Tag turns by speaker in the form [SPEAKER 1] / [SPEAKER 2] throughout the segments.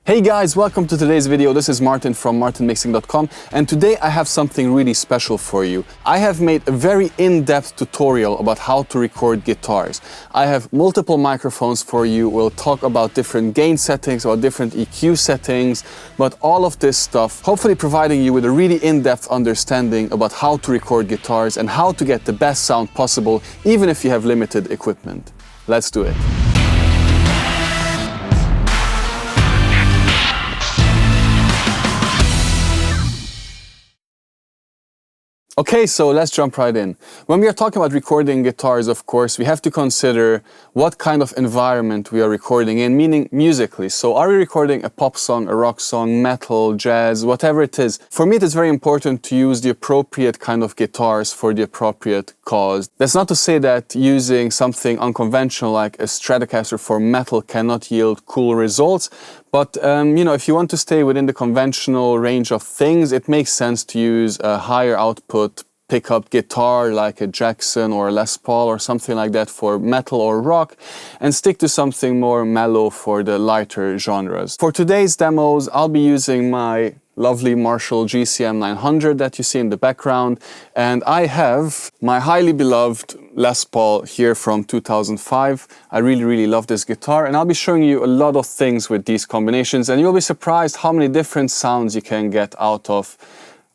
[SPEAKER 1] Hey guys, welcome to today's video. This is Martin from martinmixing.com, and today I have something really special for you. I have made a very in-depth tutorial about how to record guitars. I have multiple microphones for you. We'll talk about different gain settings, about different EQ settings, but all of this stuff, hopefully providing you with a really in-depth understanding about how to record guitars and how to get the best sound possible, even if you have limited equipment. Let's do it. Okay, so let's jump right in. When we are talking about recording guitars, of course, we have to consider what kind of environment we are recording in, meaning musically. So are we recording a pop song, a rock song, metal, jazz, whatever it is? For me, it is very important to use the appropriate kind of guitars for the appropriate cause. That's not to say that using something unconventional like a Stratocaster for metal cannot yield cool results. But, if you want to stay within the conventional range of things, it makes sense to use a higher output pickup guitar like a Jackson or a Les Paul or something like that for metal or rock, and stick to something more mellow for the lighter genres. For today's demos, I'll be using my lovely Marshall GCM 900 that you see in the background, and I have my highly beloved Les Paul here from 2005. I really love this guitar, and I'll be showing you a lot of things with these combinations, and you'll be surprised how many different sounds you can get out of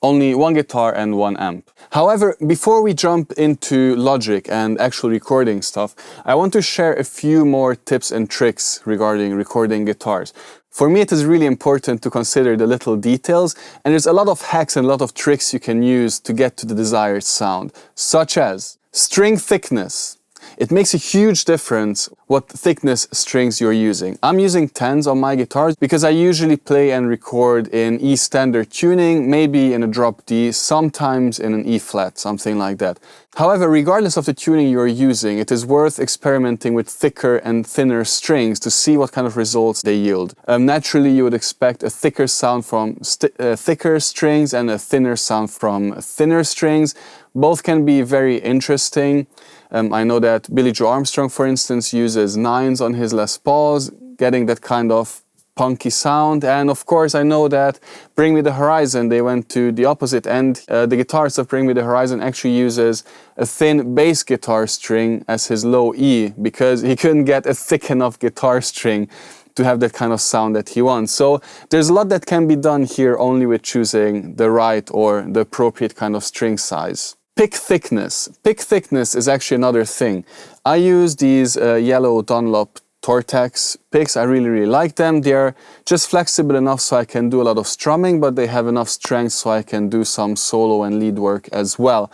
[SPEAKER 1] only one guitar and one amp. However, before we jump into Logic and actual recording stuff, I want to share a few more tips and tricks regarding recording guitars. For me, it is really important to consider the little details, and there's a lot of hacks and a lot of tricks you can use to get to the desired sound, such as string thickness. It makes a huge difference what thickness strings you're using. I'm using 10s on my guitars because I usually play and record in E standard tuning, maybe in a drop D, sometimes in an E flat, something like that. However, regardless of the tuning you're using, it is worth experimenting with thicker and thinner strings to see what kind of results they yield. Naturally, you would expect a thicker sound from thicker strings and a thinner sound from thinner strings. Both can be very interesting. I know that Billie Joe Armstrong, for instance, uses 9s on his Les Pauls, getting that kind of punky sound. And of course, I know that Bring Me the Horizon, they went to the opposite end. The guitarist of Bring Me the Horizon actually uses a thin bass guitar string as his low E because he couldn't get a thick enough guitar string to have that kind of sound that he wants. So there's a lot that can be done here only with choosing the right or the appropriate kind of string size. Pick thickness. Pick thickness is actually another thing. I use these yellow Dunlop Tortex picks. I really like them. They're just flexible enough so I can do a lot of strumming, but they have enough strength so I can do some solo and lead work as well.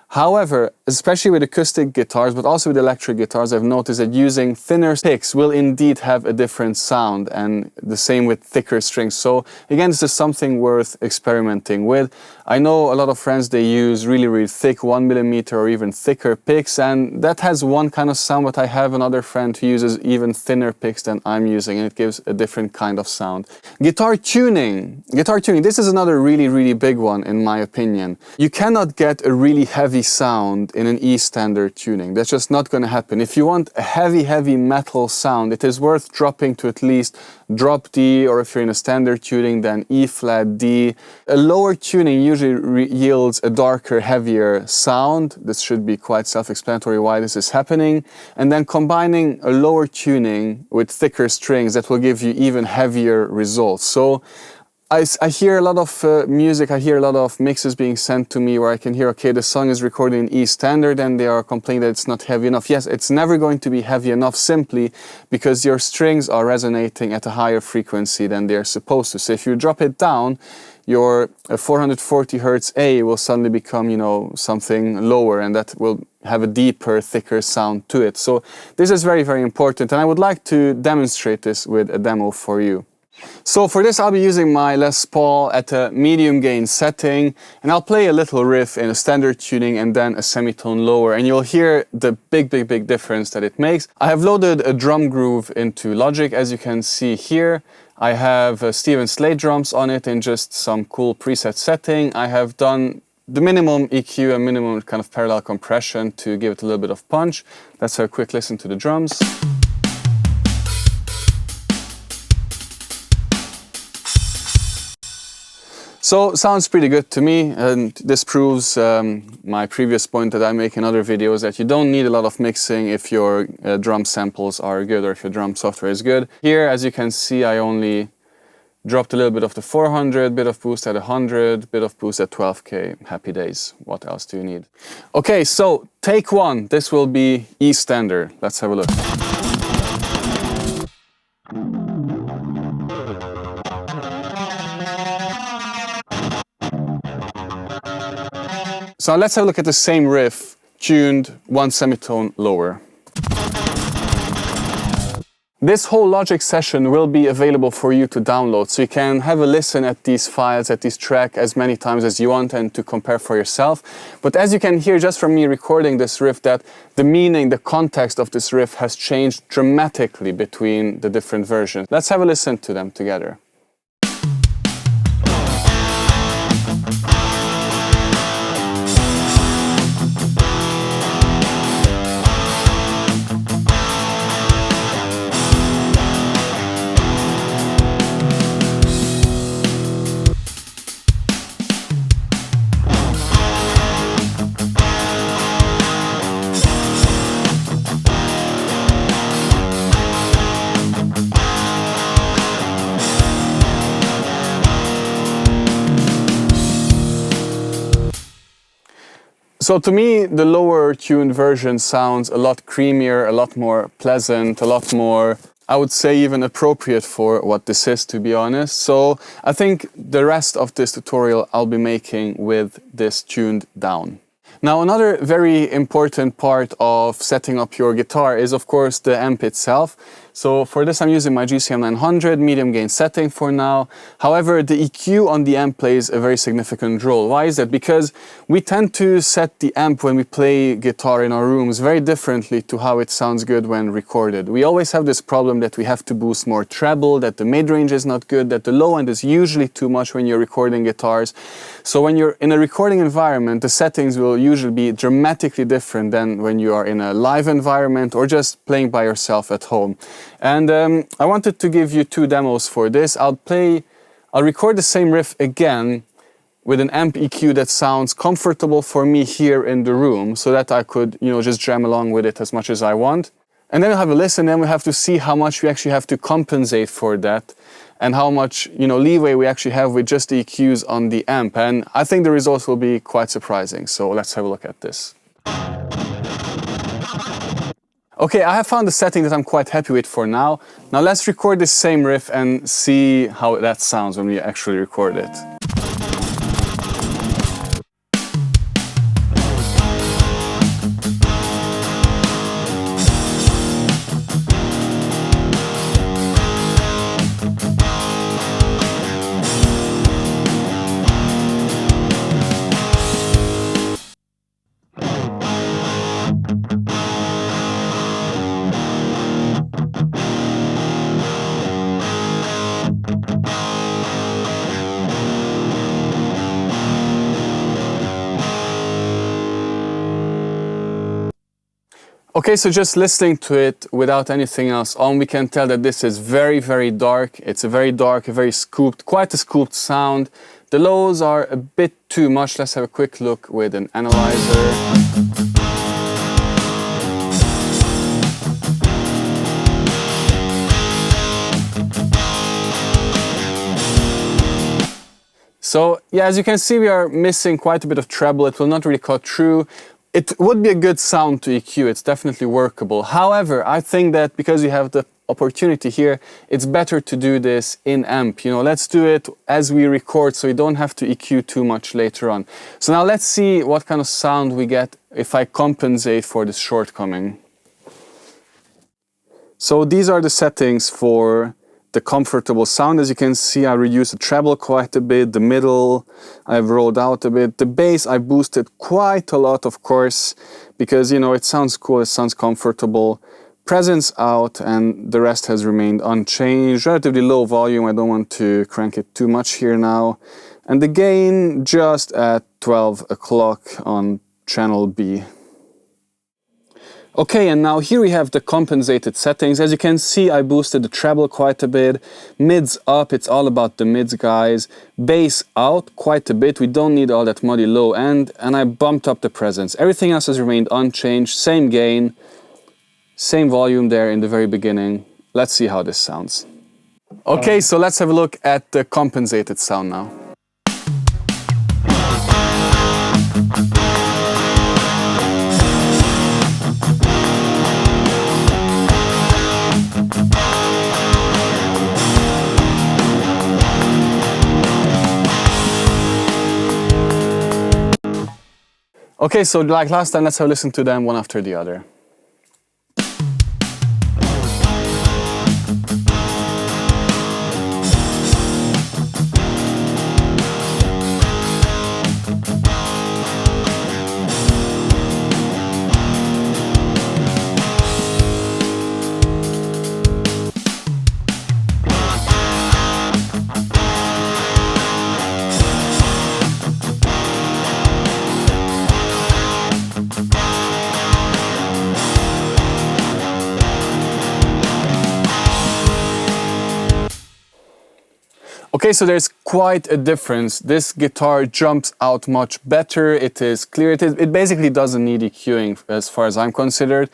[SPEAKER 1] However, especially with acoustic guitars, but also with electric guitars, I've noticed that using thinner picks will indeed have a different sound, and the same with thicker strings. So again, this is something worth experimenting with. I know a lot of friends, they use really thick 1mm or even thicker picks, and that has one kind of sound, but I have another friend who uses even thinner picks than I'm using, and it gives a different kind of sound. Guitar tuning. This is another really big one in my opinion. You cannot get a really heavy sound in an E standard tuning. That's just not going to happen. If you want a heavy metal sound, it is worth dropping to at least drop D, or if you're in a standard tuning, then E flat D. A lower tuning usually yields a darker, heavier sound. This should be quite self-explanatory why this is happening. And then combining a lower tuning with thicker strings, that will give you even heavier results. So I hear a lot of music, I hear a lot of mixes being sent to me where I can hear, okay, the song is recorded in E standard and they are complaining that it's not heavy enough. Yes, it's never going to be heavy enough simply because your strings are resonating at a higher frequency than they're supposed to. So if you drop it down, your 440 Hertz A will suddenly become, something lower, and that will have a deeper, thicker sound to it. So this is very important, and I would like to demonstrate this with a demo for you. So for this, I'll be using my Les Paul at a medium gain setting, and I'll play a little riff in a standard tuning and then a semitone lower, and you'll hear the big difference that it makes. I have loaded a drum groove into Logic, as you can see here. I have Steven Slade drums on it in just some cool preset setting. I have done the minimum EQ and minimum kind of parallel compression to give it a little bit of punch. Let's have a quick listen to the drums. So sounds pretty good to me, and this proves my previous point that I make in other videos, that you don't need a lot of mixing if your drum samples are good or if your drum software is good. Here, as you can see, I only dropped a little bit of the 400, bit of boost at 100, bit of boost at 12K. Happy days. What else do you need? Okay, so take one. This will be E standard. Let's have a look. So let's have a look at the same riff, tuned one semitone lower. This whole Logic session will be available for you to download, so you can have a listen at these files, at this track as many times as you want and to compare for yourself. But as you can hear just from me recording this riff, that the meaning, the context of this riff has changed dramatically between the different versions. Let's have a listen to them together. So to me, the lower tuned version sounds a lot creamier, a lot more pleasant, a lot more, I would say, even appropriate for what this is, to be honest. So I think the rest of this tutorial I'll be making with this tuned down. Now, another very important part of setting up your guitar is, of course, the amp itself. So for this, I'm using my GCM 900 medium gain setting for now. However, the EQ on the amp plays a very significant role. Why is that? Because we tend to set the amp when we play guitar in our rooms very differently to how it sounds good when recorded. We always have this problem that we have to boost more treble, that the mid-range is not good, that the low end is usually too much when you're recording guitars. So when you're in a recording environment, the settings will usually be dramatically different than when you are in a live environment or just playing by yourself at home. And I wanted to give you two demos for this. I'll record the same riff again with an amp EQ that sounds comfortable for me here in the room, so that I could, just jam along with it as much as I want. And then we'll have a listen, and we have to see how much we actually have to compensate for that and how much, leeway we actually have with just the EQs on the amp. And I think the results will be quite surprising. So let's have a look at this. Okay, I have found a setting that I'm quite happy with for now. Now let's record this same riff and see how that sounds when we actually record it. Okay, so just listening to it without anything else on, we can tell that this is very, very dark. It's a very dark, a very scooped, quite a scooped sound. The lows are a bit too much. Let's have a quick look with an analyzer. So yeah, as you can see, we are missing quite a bit of treble. It will not really cut through. It would be a good sound to EQ, it's definitely workable. However, I think that because you have the opportunity here, it's better to do this in amp. Let's do it as we record so you don't have to EQ too much later on. So now let's see what kind of sound we get if I compensate for this shortcoming. So these are the settings for the comfortable sound. As you can see, I reduced the treble quite a bit, the middle I've rolled out a bit, the bass I boosted quite a lot, of course, because it sounds cool, it sounds comfortable. Presence out, and the rest has remained unchanged. Relatively low volume, I don't want to crank it too much here now. And the gain just at 12 o'clock on channel B. Okay, and now here we have the compensated settings. As you can see, I boosted the treble quite a bit, mids up, it's all about the mids, guys. Bass out quite a bit, we don't need all that muddy low end, and I bumped up the presence. Everything else has remained unchanged, same gain, same volume there in the very beginning. Let's see how this sounds. Okay, so let's have a look at the compensated sound now. Okay, so like last time, let's have a listen to them one after the other. Okay, so there's quite a difference. This guitar jumps out much better. It is clear. It basically doesn't need EQing as far as I'm considered.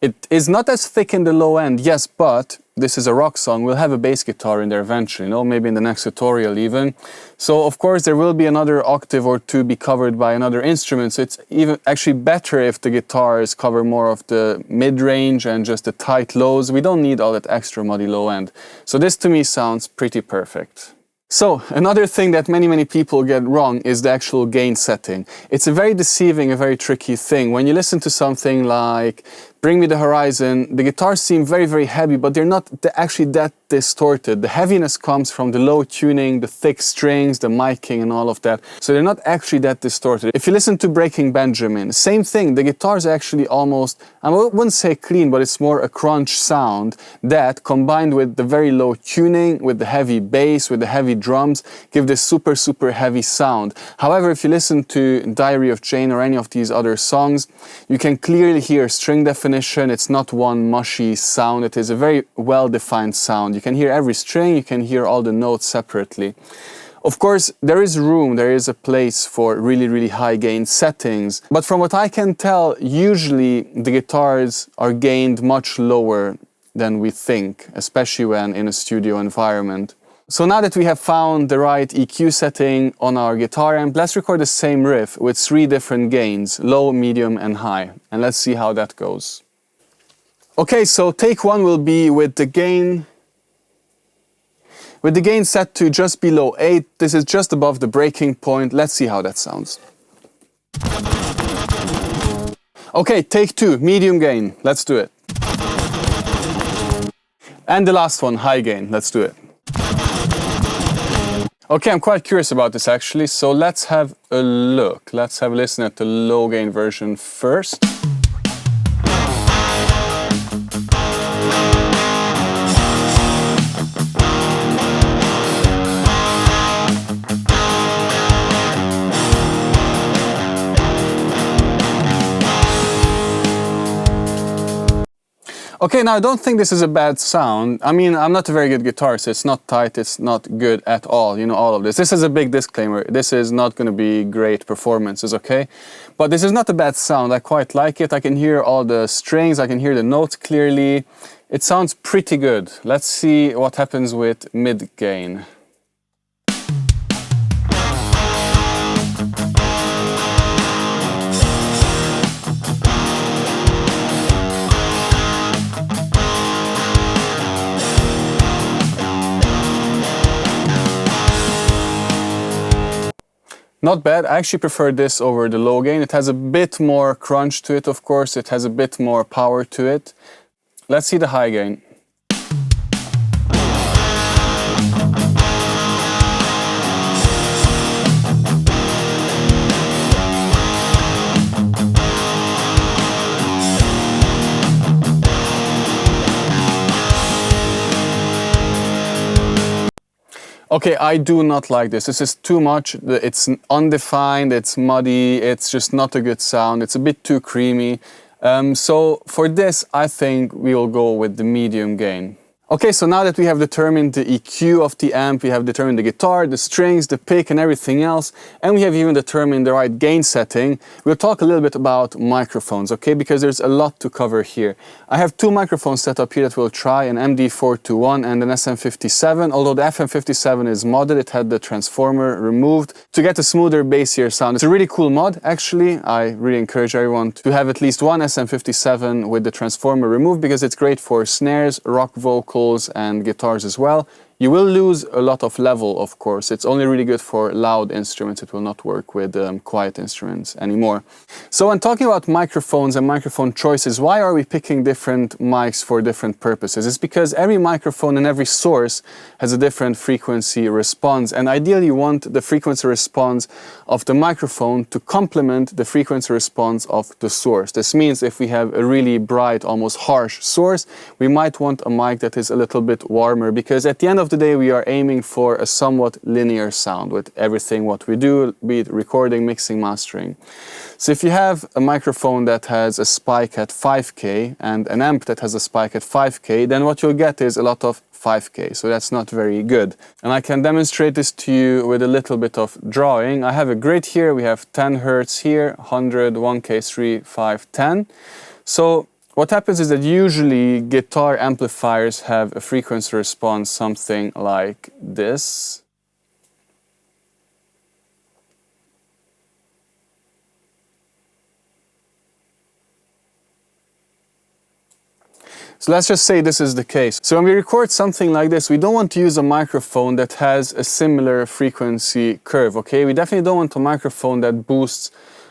[SPEAKER 1] It is not as thick in the low end, yes, but this is a rock song. We'll have a bass guitar in there eventually, you know, maybe in the next tutorial even. So of course there will be another octave or two be covered by another instrument. So it's even actually better if the guitars cover more of the mid-range and just the tight lows. We don't need all that extra muddy low end. So this to me sounds pretty perfect. So, another thing that many people get wrong is the actual gain setting. It's a very deceiving, a very tricky thing. When you listen to something like Bring Me the Horizon, the guitars seem very heavy, but they're not actually that distorted. The heaviness comes from the low tuning, the thick strings, the miking and all of that. So they're not actually that distorted. If you listen to Breaking Benjamin, same thing, the guitar's actually almost, I wouldn't say clean, but it's more a crunch sound that combined with the very low tuning, with the heavy bass, with the heavy drums, give this super heavy sound. However, if you listen to Diary of Jane or any of these other songs, you can clearly hear string definition. It's not one mushy sound. It is a very well-defined sound. You can hear every string, you can hear all the notes separately. Of course, there is room, there is a place for really high gain settings, but from what I can tell, usually the guitars are gained much lower than we think, especially when in a studio environment. So now that we have found the right EQ setting on our guitar amp, let's record the same riff with 3 different gains, low, medium and high, and let's see how that goes. Okay, so take 1 will be with the gain set to just below 8. This is just above the breaking point. Let's see how that sounds. Okay, take 2, medium gain. Let's do it. And the last one, high gain. Let's do it. Okay, I'm quite curious about this actually, so let's have a look. Let's have a listen at the low gain version first. Okay, now I don't think this is a bad sound. I mean, I'm not a very good guitarist. It's not tight, it's not good at all, you know, all of this. This is a big disclaimer. This is not going to be great performances, okay? But this is not a bad sound. I quite like it. I can hear all the strings, I can hear the notes clearly. It sounds pretty good. Let's see what happens with mid-gain. Not bad. I actually prefer this over the low gain. It has a bit more crunch to it, of course. It has a bit more power to it. Let's see the high gain. Okay, I do not like this. This is too much. It's undefined, it's muddy, it's just not a good sound. It's a bit too creamy. So for this, I think we will go with the medium gain. Okay, so now that we have determined the EQ of the amp, we have determined the guitar, the strings, the pick and everything else, and we have even determined the right gain setting, we'll talk a little bit about microphones, okay, because there's a lot to cover here. I have two microphones set up here that we'll try, an MD421 and an SM57, although the FM57 is modded, it had the transformer removed to get a smoother bassier sound. It's a really cool mod, actually. I really encourage everyone to have at least one SM57 with the transformer removed because it's great for snares, rock vocals, and guitars as well. You will lose a lot of level, of course. It's only really good for loud instruments. It will not work with quiet instruments anymore. So when talking about microphones and microphone choices, why are we picking different mics for different purposes? It's because every microphone and every source has a different frequency response. And ideally you want the frequency response of the microphone to complement the frequency response of the source. This means if we have a really bright, almost harsh source, we might want a mic that is a little bit warmer, because at the end of the day we are aiming for a somewhat linear sound with everything what we do, be it recording, mixing, mastering. So if you have a microphone that has a spike at 5K and an amp that has a spike at 5K, then what you'll get is a lot of 5K, so that's not very good. And I can demonstrate this to you with a little bit of drawing. I have a grid here, we have 10 Hertz here, 100, 1K, 3, 5, 10. So what happens is that usually guitar amplifiers have a frequency response something like this. So let's just say this is the case. So when we record something like this, we don't want to use a microphone that has a similar frequency curve, okay? We definitely don't want a microphone that boosts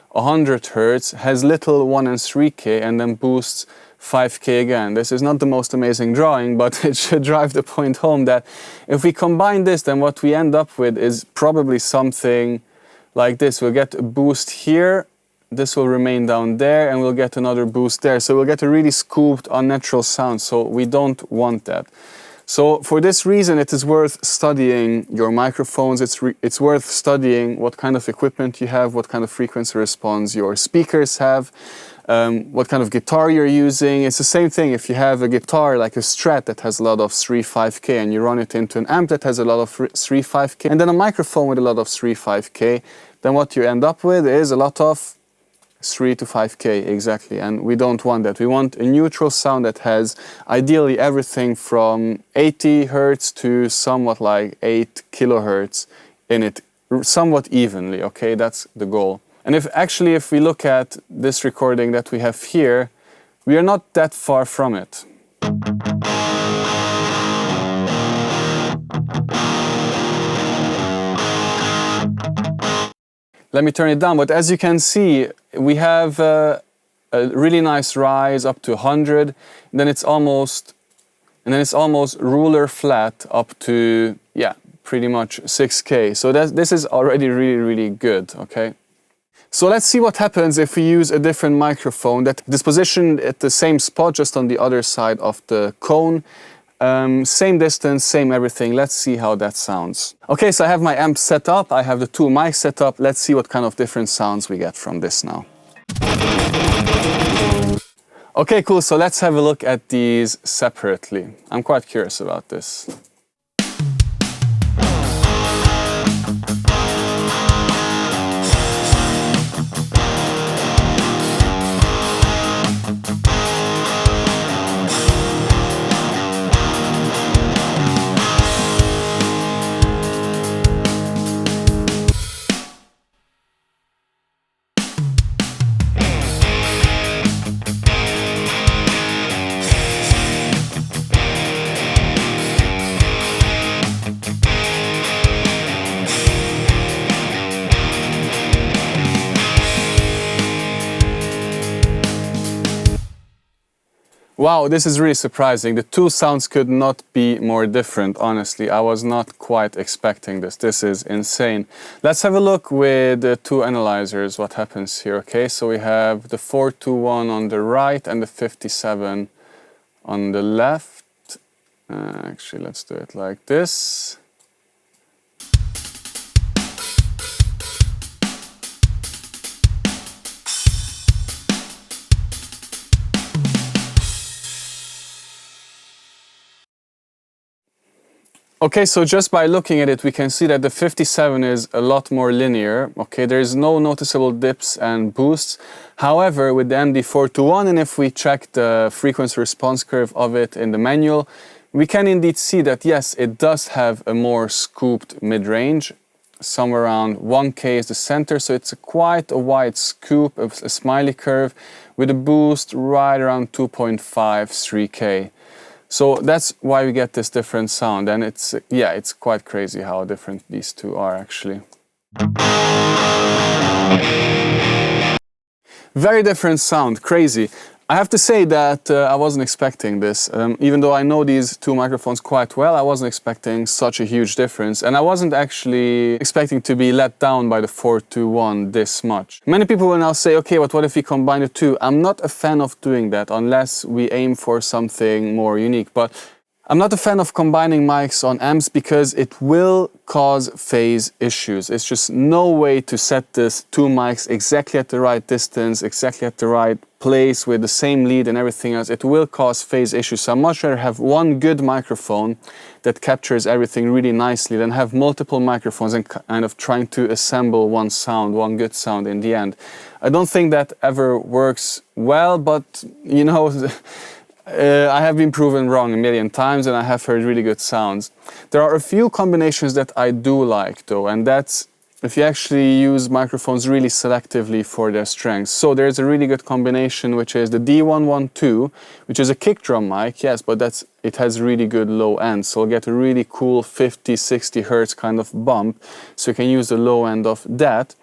[SPEAKER 1] 100 Hertz, has little 1 and 3K, and then boosts 5K again. This is not the most amazing drawing, but it should drive the point home that if we combine this, then what we end up with is probably something like this. We'll get a boost here, this will remain down there, and we'll get another boost there. So we'll get a really scooped, unnatural sound, so we don't want that. So for this reason, it is worth studying your microphones. It's worth studying what kind of equipment you have, what kind of frequency response your speakers have, what kind of guitar you're using. It's the same thing if you have a guitar like a Strat that has a lot of 3-5K and you run it into an amp that has a lot of 3-5K and then a microphone with a lot of 3-5K, then what you end up with is a lot of 3 to 5K, exactly, and we don't want that. We want a neutral sound that has ideally everything from 80 Hertz to somewhat like 8 kilohertz in it, somewhat evenly, okay? That's the goal. And if we look at this recording that we have here, we are not that far from it. Let me turn it down, but as you can see, we have a really nice rise up to 100, and then it's almost ruler flat up to, yeah, pretty much 6K. So this is already really, really good, okay? So let's see what happens if we use a different microphone that is positioned at the same spot, just on the other side of the cone. Same distance, same everything. Let's see how that sounds. Okay, so I have my amp set up, I have the two mics set up. Let's see what kind of different sounds we get from this now. Okay, cool, so let's have a look at these separately. I'm quite curious about this. Wow, this is really surprising. The two sounds could not be more different, honestly. I was not quite expecting this. This is insane. Let's have a look with the two analyzers, what happens here, okay? So we have the 421 on the right and the 57 on the left. Actually, let's do it like this. Okay, so just by looking at it, we can see that the 57 is a lot more linear. Okay, there is no noticeable dips and boosts. However, with the MD421, and if we check the frequency response curve of it in the manual, we can indeed see that yes, it does have a more scooped mid-range. Somewhere around 1K is the center, so it's quite a wide scoop, a smiley curve, with a boost right around 2.5, 3K. So that's why we get this different sound, and it's quite crazy how different these two are actually. Very different sound, crazy. I have to say that I wasn't expecting this. Even though I know these two microphones quite well, I wasn't expecting such a huge difference. And I wasn't actually expecting to be let down by the 421 this much. Many people will now say, okay, but what if we combine the two? I'm not a fan of doing that unless we aim for something more unique. But I'm not a fan of combining mics on amps because it will cause phase issues. It's just no way to set this two mics exactly at the right distance, exactly at the right place with the same lead and everything else. It will cause phase issues. So I'd much rather have one good microphone that captures everything really nicely than have multiple microphones and kind of trying to assemble one sound, one good sound in the end. I don't think that ever works well, but you know, I have been proven wrong a million times and I have heard really good sounds. There are a few combinations that I do like though, and that's if you actually use microphones really selectively for their strengths. So there's a really good combination which is the D112, which is a kick drum mic, yes, but it has really good low end. So you'll get a really cool 50, 60 hertz kind of bump. So you can use the low end of that.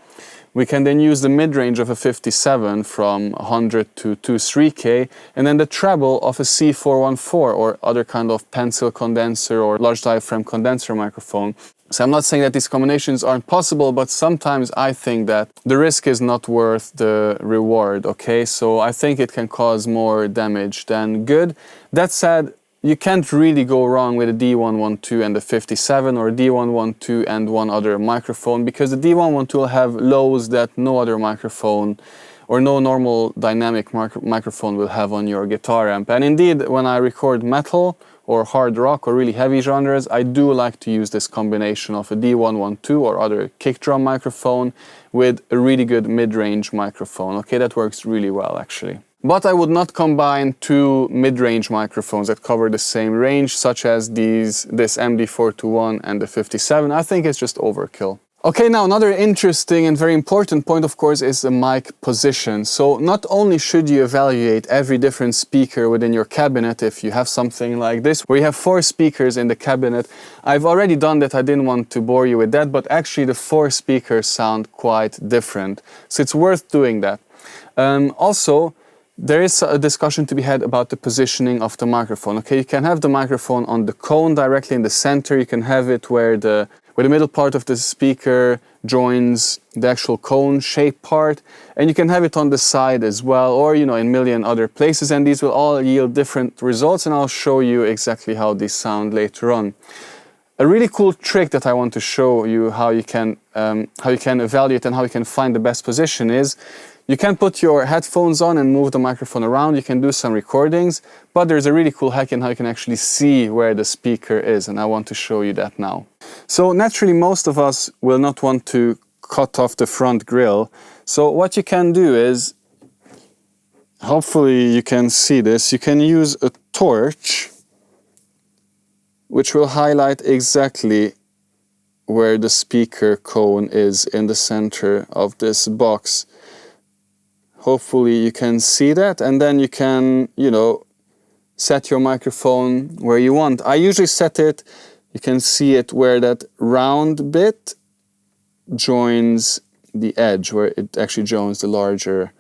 [SPEAKER 1] We can then use the mid-range of a 57 from 100 to 3K, and then the treble of a C414 or other kind of pencil condenser or large diaphragm condenser microphone. So I'm not saying that these combinations aren't possible, but sometimes I think that the risk is not worth the reward, okay? So I think it can cause more damage than good. That said, you can't really go wrong with a D112 and the 57 or D112 and one other microphone, because the D112 will have lows that no other microphone or no normal dynamic microphone will have on your guitar amp. And indeed, when I record metal or hard rock or really heavy genres, I do like to use this combination of a D112 or other kick drum microphone with a really good mid-range microphone. Okay, that works really well actually. But I would not combine two mid-range microphones that cover the same range, such as this MD421 and the 57. I think it's just overkill. Okay, now another interesting and very important point, of course, is the mic position. So not only should you evaluate every different speaker within your cabinet, if you have something like this, where you have 4 speakers in the cabinet. I've already done that, I didn't want to bore you with that, but actually the 4 speakers sound quite different. So it's worth doing that. Also, there is a discussion to be had about the positioning of the microphone. Okay, you can have the microphone on the cone directly in the center. You can have it where the middle part of the speaker joins the actual cone shape part, and you can have it on the side as well, or in a million other places, and these will all yield different results, and I'll show you exactly how these sound later on. A really cool trick that I want to show you how you can evaluate and how you can find the best position is you can put your headphones on and move the microphone around. You can do some recordings, but there's a really cool hack in how you can actually see where the speaker is, and I want to show you that now. So naturally, most of us will not want to cut off the front grille. So what you can do is, hopefully you can see this, you can use a torch which will highlight exactly where the speaker cone is in the center of this box. Hopefully you can see that, and then you can, set your microphone where you want. I usually set it, you can see it where that round bit joins the edge, where it actually joins the larger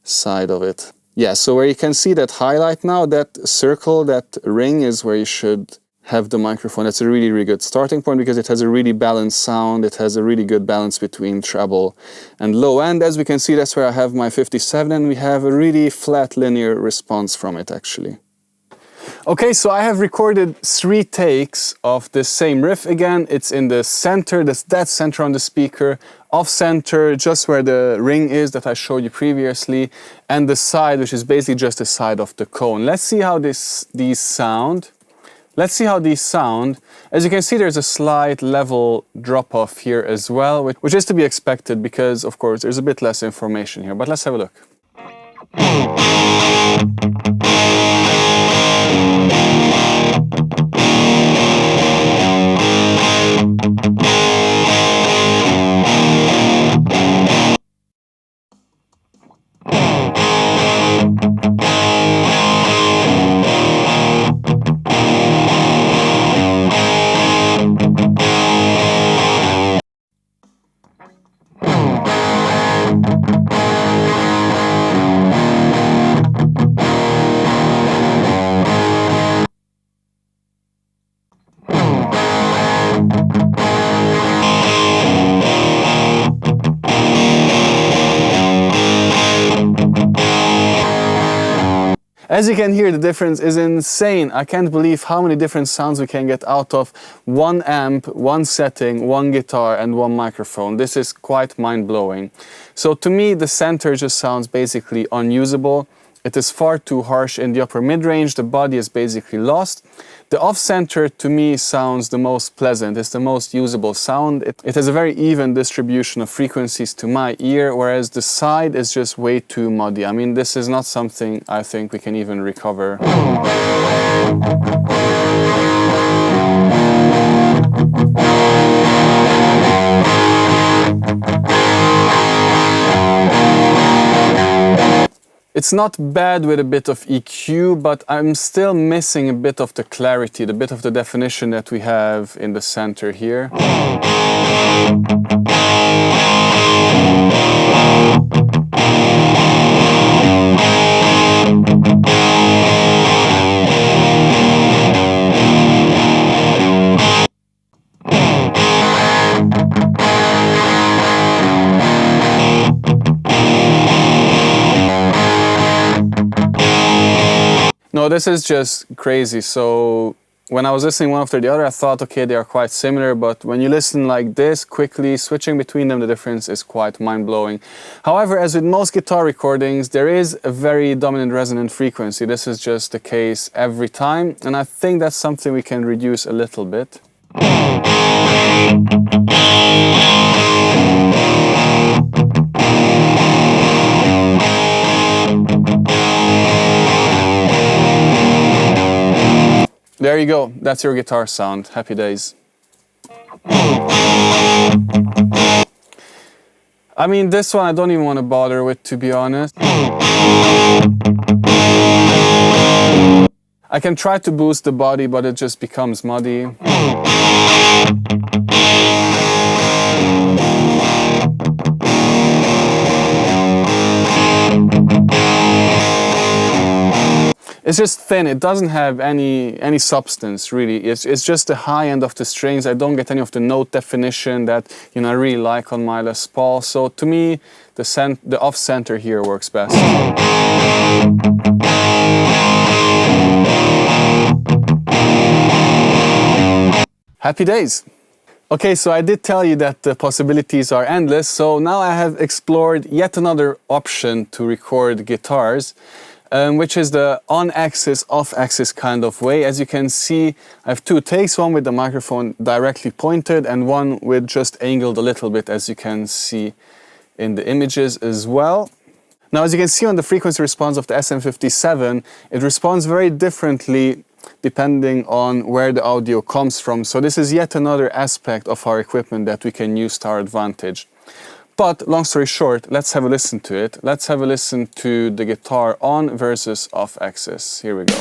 [SPEAKER 1] side of it. Yeah, so where you can see that highlight now, that circle, that ring is where you should have the microphone. That's a really, really good starting point because it has a really balanced sound. It has a really good balance between treble and low end. As we can see, that's where I have my 57, and we have a really flat linear response from it actually. Okay, so I have recorded 3 takes of the same riff again. It's in the center, that's dead center on the speaker, off center, just where the ring is that I showed you previously, and the side, which is basically just the side of the cone. Let's see how these sound Let's see how these sound. As you can see, there's a slight level drop off here as well, which is to be expected because, of course, there's a bit less information here. But let's have a look. As you can hear, the difference is insane. I can't believe how many different sounds we can get out of one amp, one setting, one guitar and one microphone. This is quite mind-blowing. So to me, the center just sounds basically unusable. It is far too harsh in the upper mid-range. The body is basically lost. The off-center to me sounds the most pleasant. It's the most usable sound. It has a very even distribution of frequencies to my ear, whereas the side is just way too muddy. I mean, this is not something I think we can even recover. It's not bad with a bit of EQ, but I'm still missing a bit of the clarity, the bit of the definition that we have in the center here. No, this is just crazy. So when I was listening one after the other, I thought, okay, they are quite similar, but when you listen like this, quickly switching between them, the difference is quite mind-blowing. However, as with most guitar recordings, there is a very dominant resonant frequency. This is just the case every time, and I think that's something we can reduce a little bit. There you go, that's your guitar sound. Happy days. I mean, this one I don't even want to bother with, to be honest. I can try to boost the body, but it just becomes muddy. It's just thin. It doesn't have any substance, really. It's just the high end of the strings. I don't get any of the note definition that, you know, I really like on my Les Paul. So to me, the off center here works best. Happy days. Okay, so I did tell you that the possibilities are endless. So now I have explored yet another option to record guitars. Which is the on-axis, off-axis kind of way. As you can see, I have two takes, one with the microphone directly pointed and one with just angled a little bit, as you can see in the images as well. Now, as you can see on the frequency response of the SM57, it responds very differently depending on where the audio comes from. So this is yet another aspect of our equipment that we can use to our advantage. But long story short, let's have a listen to it. Let's have a listen to the guitar on versus off axis. Here we go.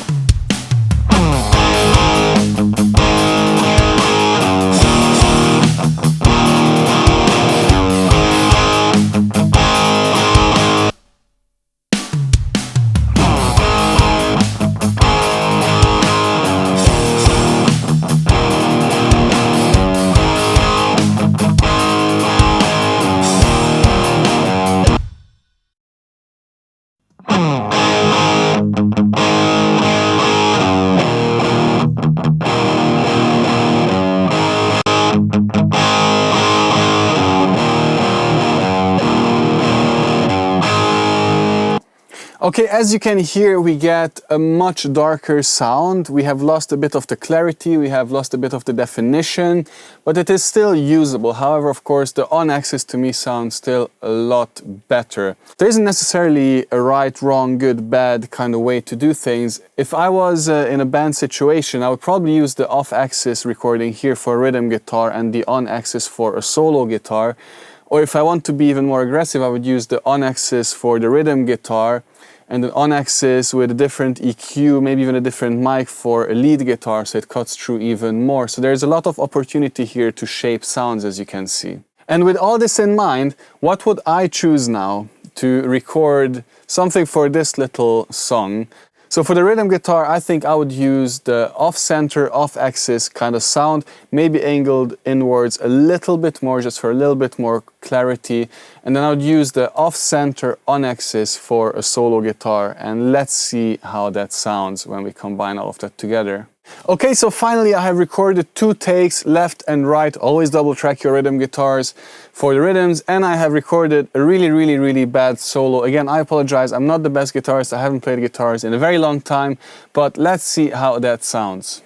[SPEAKER 1] Okay, as you can hear, we get a much darker sound. We have lost a bit of the clarity, we have lost a bit of the definition, but it is still usable. However, of course, the on-axis to me sounds still a lot better. There isn't necessarily a right, wrong, good, bad kind of way to do things. If I was in a band situation, I would probably use the off-axis recording here for a rhythm guitar and the on-axis for a solo guitar. Or if I want to be even more aggressive, I would use the on-axis for the rhythm guitar and an on-axis with a different EQ, maybe even a different mic for a lead guitar, so it cuts through even more. So there's a lot of opportunity here to shape sounds, as you can see. And with all this in mind, what would I choose now to record something for this little song? So for the rhythm guitar, I think I would use the off-center, off-axis kind of sound, maybe angled inwards a little bit more, just for a little bit more clarity. And then I would use the off-center, on-axis for a solo guitar. And let's see how that sounds when we combine all of that together. Okay, so finally I have recorded 2 takes, left and right. Always double track your rhythm guitars for the rhythms. And I have recorded a really bad solo. Again, I apologize, I'm not the best guitarist. I haven't played guitars in a very long time, but let's see how that sounds.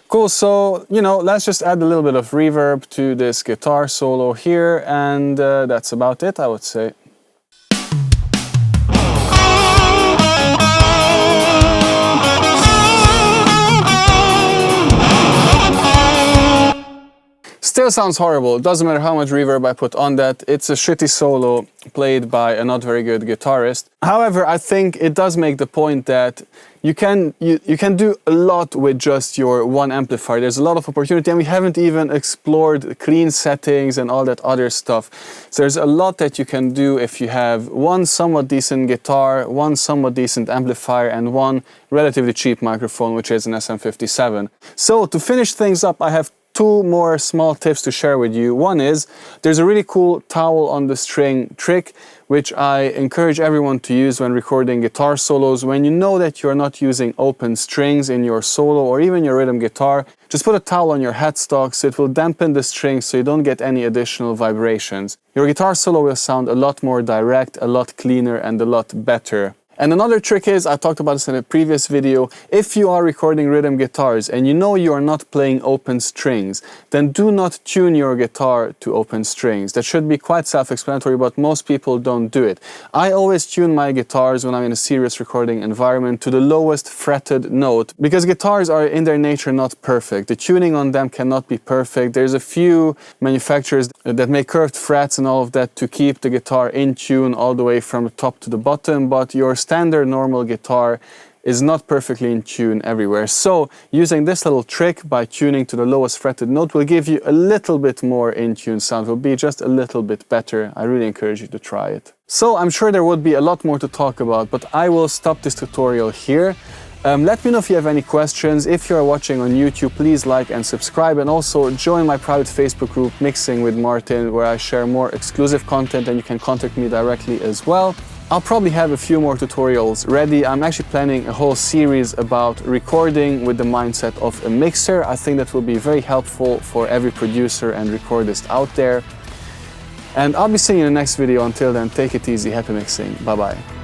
[SPEAKER 1] Cool, so, let's just add a little bit of reverb to this guitar solo here, and that's about it, I would say. Still sounds horrible. It doesn't matter how much reverb I put on that. It's a shitty solo played by a not very good guitarist. However, I think it does make the point that you can do a lot with just your one amplifier. There's a lot of opportunity, and we haven't even explored clean settings and all that other stuff. So there's a lot that you can do if you have one somewhat decent guitar, one somewhat decent amplifier, and one relatively cheap microphone, which is an SM57. So to finish things up, I have 2 more small tips to share with you. One is, there's a really cool towel on the string trick, which I encourage everyone to use when recording guitar solos. When you know that you're not using open strings in your solo or even your rhythm guitar, just put a towel on your headstock so it will dampen the strings so you don't get any additional vibrations. Your guitar solo will sound a lot more direct, a lot cleaner, and a lot better. And another trick is, I talked about this in a previous video, if you are recording rhythm guitars and you know you are not playing open strings, then do not tune your guitar to open strings. That should be quite self-explanatory, but most people don't do it. I always tune my guitars when I'm in a serious recording environment to the lowest fretted note, because guitars are in their nature not perfect. The tuning on them cannot be perfect. There's a few manufacturers that make curved frets and all of that to keep the guitar in tune all the way from the top to the bottom, but your standard normal guitar is not perfectly in tune everywhere. So using this little trick by tuning to the lowest fretted note will give you a little bit more in tune sound, will be just a little bit better. I really encourage you to try it. So I'm sure there would be a lot more to talk about, but I will stop this tutorial here. Let me know if you have any questions. If you are watching on YouTube, please like and subscribe, and also join my private Facebook group Mixing with Martin, where I share more exclusive content and you can contact me directly as well. I'll probably have a few more tutorials ready. I'm actually planning a whole series about recording with the mindset of a mixer. I think that will be very helpful for every producer and recordist out there. And I'll be seeing you in the next video. Until then, take it easy, happy mixing, bye bye.